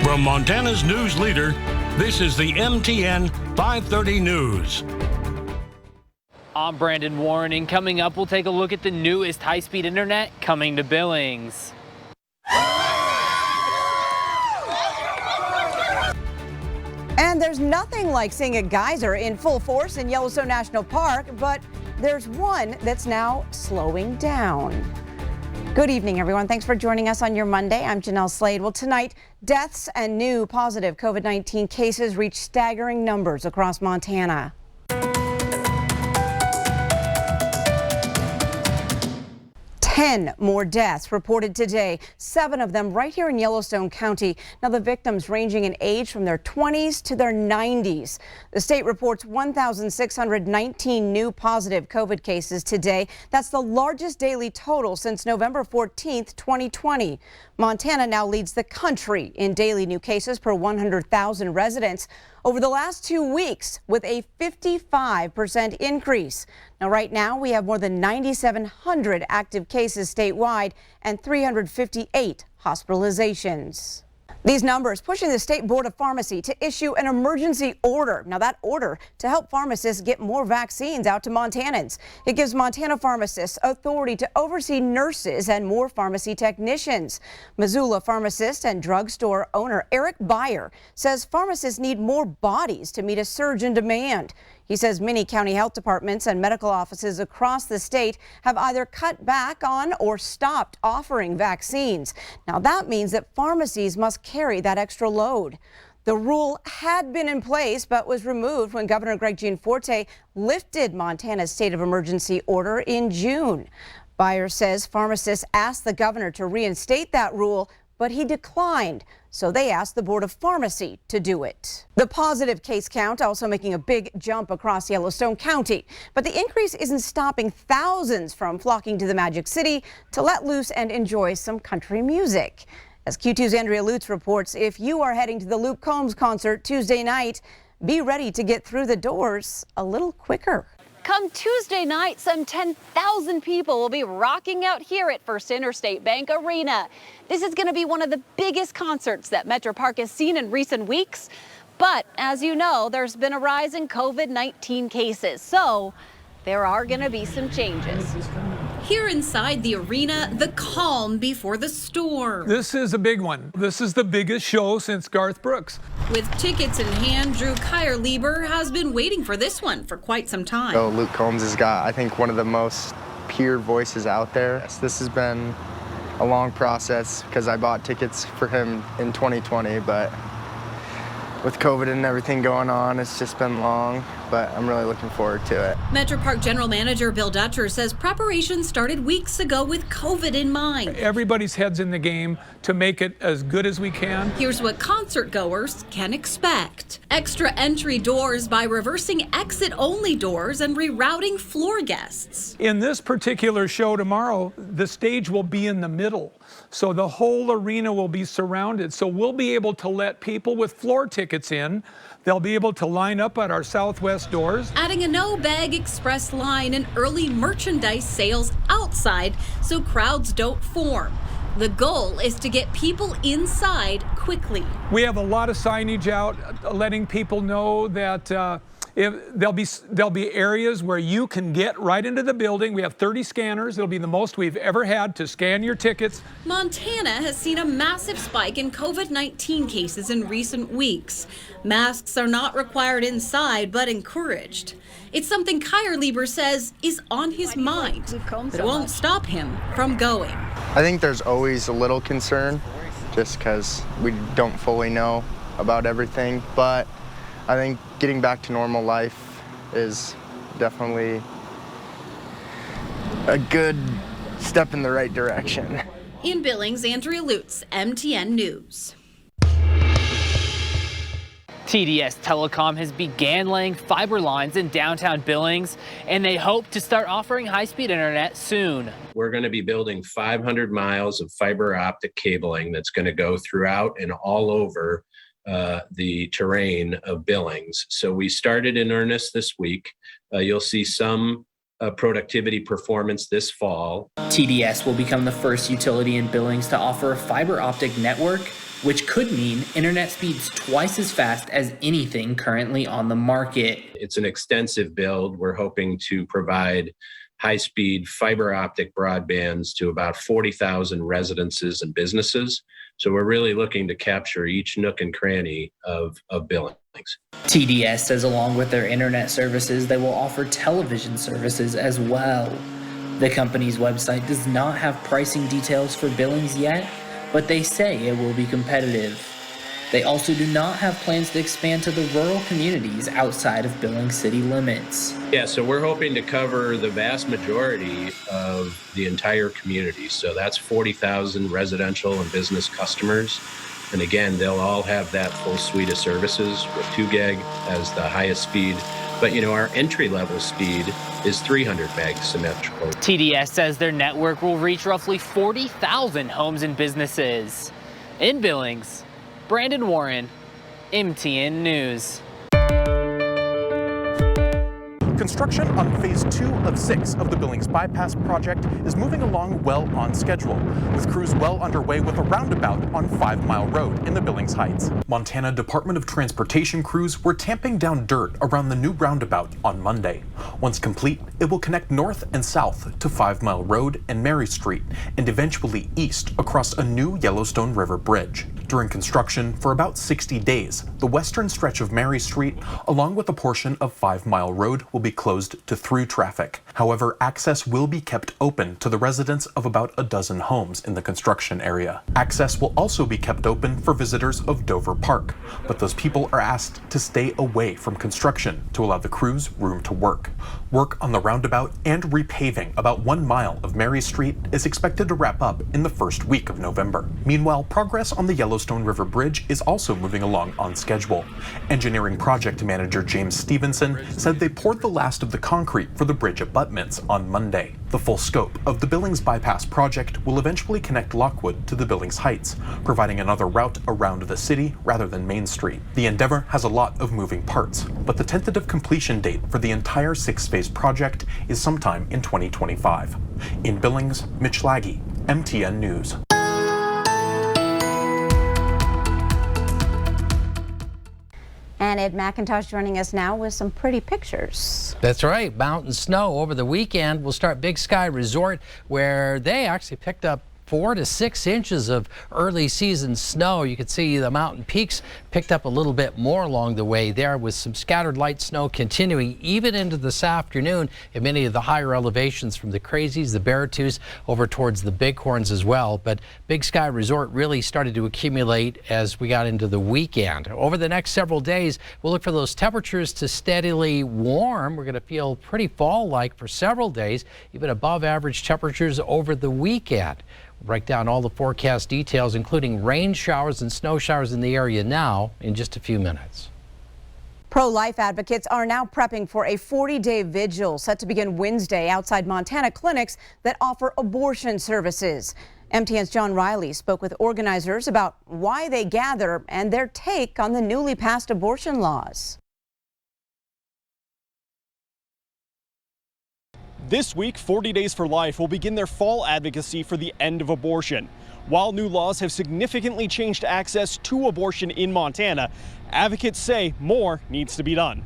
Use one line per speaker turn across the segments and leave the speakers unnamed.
From Montana's news leader, this is the MTN 530 News.
I'm Brandon Warren, and coming up, we'll take a look at the newest high-speed internet coming to Billings.
And there's nothing like seeing a geyser in full force in Yellowstone National Park, but there's one that's now slowing down. Good evening, everyone. Thanks for joining us on your Monday. I'm Jeanelle Slade. Well, tonight, deaths and new positive COVID-19 cases reach staggering numbers across Montana. 10 more deaths reported today, 7 of them right here in Yellowstone County. Now, the victims ranging in age from their 20s to their 90s. The state reports 1,619 new positive COVID cases today. That's the largest daily total since November 14th, 2020. Montana now leads the country in daily new cases per 100,000 residents over the last 2 weeks with a 55% increase. Now, right now, we have more than 9,700 active cases statewide and 358 hospitalizations. These numbers pushing the State Board of Pharmacy to issue an emergency order. Now, that order to help pharmacists get more vaccines out to Montanans. It gives Montana pharmacists authority to oversee nurses and more pharmacy technicians. Missoula pharmacist and drugstore owner Eric Beyer says pharmacists need more bodies to meet a surge in demand. He says many county health departments and medical offices across the state have either cut back on or stopped offering vaccines. Now, that means that pharmacies must carry that extra load. The rule had been in place but was removed when Governor Greg Gianforte lifted Montana's state of emergency order in June. Beyer says pharmacists asked the governor to reinstate that rule, but he declined, so they asked the Board of Pharmacy to do it. The positive case count also making a big jump across Yellowstone County, but the increase isn't stopping thousands from flocking to the Magic City to let loose and enjoy some country music. As Q2's Andrea Lutz reports, if you are heading to the Luke Combs concert Tuesday night, be ready to get through the doors a little quicker.
Come Tuesday night, some 10,000 people will be rocking out here at First Interstate Bank Arena. This is going to be one of the biggest concerts that Metro Park has seen in recent weeks. But as you know, there's been a rise in COVID-19 cases, so there are going to be some changes.
Here inside the arena, the calm before the storm.
This is a big one. This is the biggest show since Garth Brooks.
With tickets in hand, Drew Kierlieber has been waiting for this one for quite some time.
So Luke Combs has got, I think, one of the most pure voices out there. This has been a long process because I bought tickets for him in 2020, but with COVID and everything going on, it's just been long, but I'm really looking forward to it.
Metro Park General Manager Bill Dutcher says preparation started weeks ago with COVID in mind.
Everybody's head's in the game to make it as good as we can.
Here's what concert goers can expect. Extra entry doors by reversing exit-only doors and rerouting floor guests.
In this particular show tomorrow, the stage will be in the middle. So the whole arena will be surrounded. So we'll be able to let people with floor tickets in. They'll be able to line up at our southwest doors.
Adding a no-bag express line and early merchandise sales outside so crowds don't form. The goal is to get people inside quickly.
We have a lot of signage out letting people know that there'll be areas where you can get right into the building. We have 30 scanners. It'll be the most we've ever had to scan your tickets.
Montana has seen a massive spike in COVID-19 cases in recent weeks. Masks are not required inside, but encouraged. It's something Kierlieber says is on his mind, but it won't stop him from going.
I think there's always a little concern just because we don't fully know about everything, but I think getting back to normal life is definitely a good step in the right direction.
In Billings, Andrea Lutz, MTN News.
TDS Telecom has began laying fiber lines in downtown Billings, and they hope to start offering high-speed internet soon.
We're going to be building 500 miles of fiber optic cabling that's going to go throughout and all over the terrain of Billings. So we started in earnest this week. You'll see some productivity performance this fall.
TDS will become the first utility in Billings to offer a fiber optic network
which could mean internet speeds twice as fast as anything currently on the market.
It's an extensive build. We're hoping to provide high-speed fiber optic broadbands to about 40,000 residences and businesses. So we're really looking to capture each nook and cranny of Billings.
TDS says along with their internet services, they will offer television services as well. The company's website does not have pricing details for Billings yet, but they say it will be competitive. They also do not have plans to expand to the rural communities outside of Billings city limits.
Yeah, so we're hoping to cover the vast majority of the entire community. So that's 40,000 residential and business customers. And again, they'll all have that full suite of services with 2 gig as the highest speed. But our entry-level speed is 300 meg symmetrical.
TDS says their network will reach roughly 40,000 homes and businesses. In Billings, Brandon Warren, MTN News.
Construction on Phase 2 of 6 of the Billings Bypass project is moving along well on schedule, with crews well underway with a roundabout on 5 Mile Road in the Billings Heights. Montana Department of Transportation crews were tamping down dirt around the new roundabout on Monday. Once complete, it will connect north and south to 5 Mile Road and Mary Street, and eventually east across a new Yellowstone River bridge. During construction for about 60 days, the western stretch of Mary Street, along with a portion of 5 Mile Road, will be closed to through traffic. However, access will be kept open to the residents of about a dozen homes in the construction area. Access will also be kept open for visitors of Dover Park, but those people are asked to stay away from construction to allow the crews room to work. Work on the roundabout and repaving about 1 mile of Mary Street is expected to wrap up in the first week of November. Meanwhile, progress on the Yellowstone River Bridge is also moving along on schedule. Engineering project manager James Stevenson said they poured the last of the concrete for the bridge abutments on Monday. The full scope of the Billings Bypass project will eventually connect Lockwood to the Billings Heights, providing another route around the city rather than Main Street. The endeavor has a lot of moving parts, but the tentative completion date for the entire 6-phase project is sometime in 2025. In Billings, Mitch Laggy, MTN News.
And Ed McIntosh joining us now with some pretty pictures.
That's right. Mountain snow over the weekend. We'll start Big Sky Resort, where they actually picked up 4 to 6 inches of early season snow. You can see the mountain peaks picked up a little bit more along the way there, with some scattered light snow continuing even into this afternoon in many of the higher elevations from the Crazies, the Beartooths, over towards the Bighorns as well. But Big Sky Resort really started to accumulate as we got into the weekend. Over the next several days, we'll look for those temperatures to steadily warm. We're going to feel pretty fall-like for several days, even above average temperatures over the weekend. We'll break down all the forecast details, including rain showers and snow showers in the area now in just a few minutes.
Pro-life advocates are now prepping for a 40-day vigil set to begin Wednesday outside Montana clinics that offer abortion services. MTN's John Riley spoke with organizers about why they gather and their take on the newly passed abortion laws.
This week, 40 Days for Life will begin their fall advocacy for the end of abortion. While new laws have significantly changed access to abortion in Montana, advocates say more needs to be done.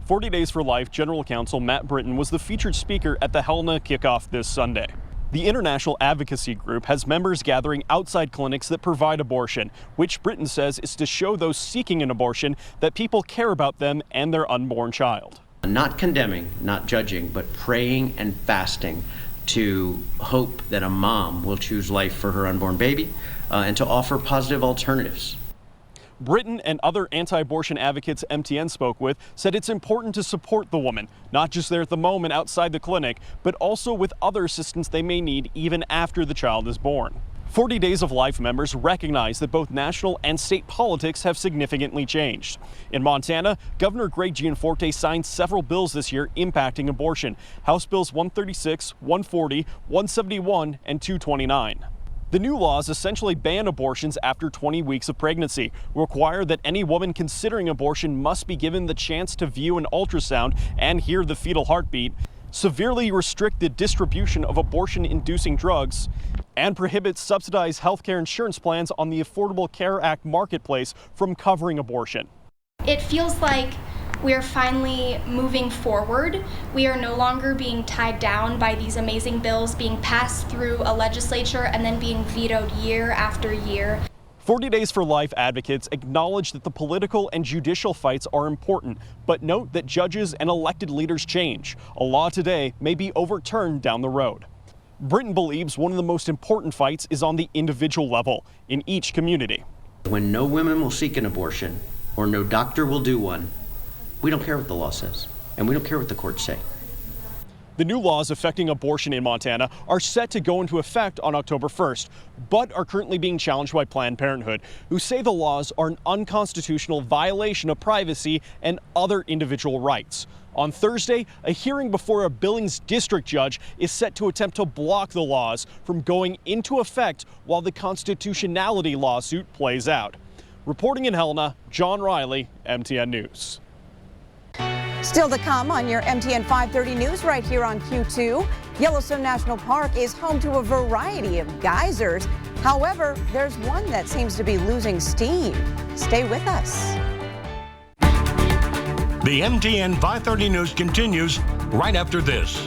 40 Days for Life General Counsel Matt Britton was the featured speaker at the Helena kickoff this Sunday. The international advocacy group has members gathering outside clinics that provide abortion, which Britton says is to show those seeking an abortion that people care about them and their unborn child.
Not condemning, not judging, but praying and fasting to hope that a mom will choose life for her unborn baby and to offer positive alternatives.
Britton and other anti-abortion advocates MTN spoke with said it's important to support the woman, not just there at the moment outside the clinic, but also with other assistance they may need even after the child is born. 40 Days of Life members recognize that both national and state politics have significantly changed. In Montana, Governor Greg Gianforte signed several bills this year impacting abortion. House Bills 136, 140, 171, and 229. The new laws essentially ban abortions after 20 weeks of pregnancy, require that any woman considering abortion must be given the chance to view an ultrasound and hear the fetal heartbeat, severely restrict the distribution of abortion-inducing drugs, and prohibits subsidized health care insurance plans on the Affordable Care Act marketplace from covering abortion.
It feels like we're finally moving forward. We are no longer being tied down by these amazing bills being passed through a legislature and then being vetoed year after year.
40 Days for Life advocates acknowledge that the political and judicial fights are important, but note that judges and elected leaders change. A law today may be overturned down the road. Britain believes one of the most important fights is on the individual level in each community.
When no women will seek an abortion or no doctor will do one, we don't care what the law says, and we don't care what the courts say.
The new laws affecting abortion in Montana are set to go into effect on October 1st, but are currently being challenged by Planned Parenthood, who say the laws are an unconstitutional violation of privacy and other individual rights. On Thursday, a hearing before a Billings district judge is set to attempt to block the laws from going into effect while the constitutionality lawsuit plays out. Reporting in Helena, John Riley, MTN News.
Still to come on your MTN 530 News right here on Q2. Yellowstone National Park is home to a variety of geysers. However, there's one that seems to be losing steam. Stay with us.
The MTN 530 News continues right after this.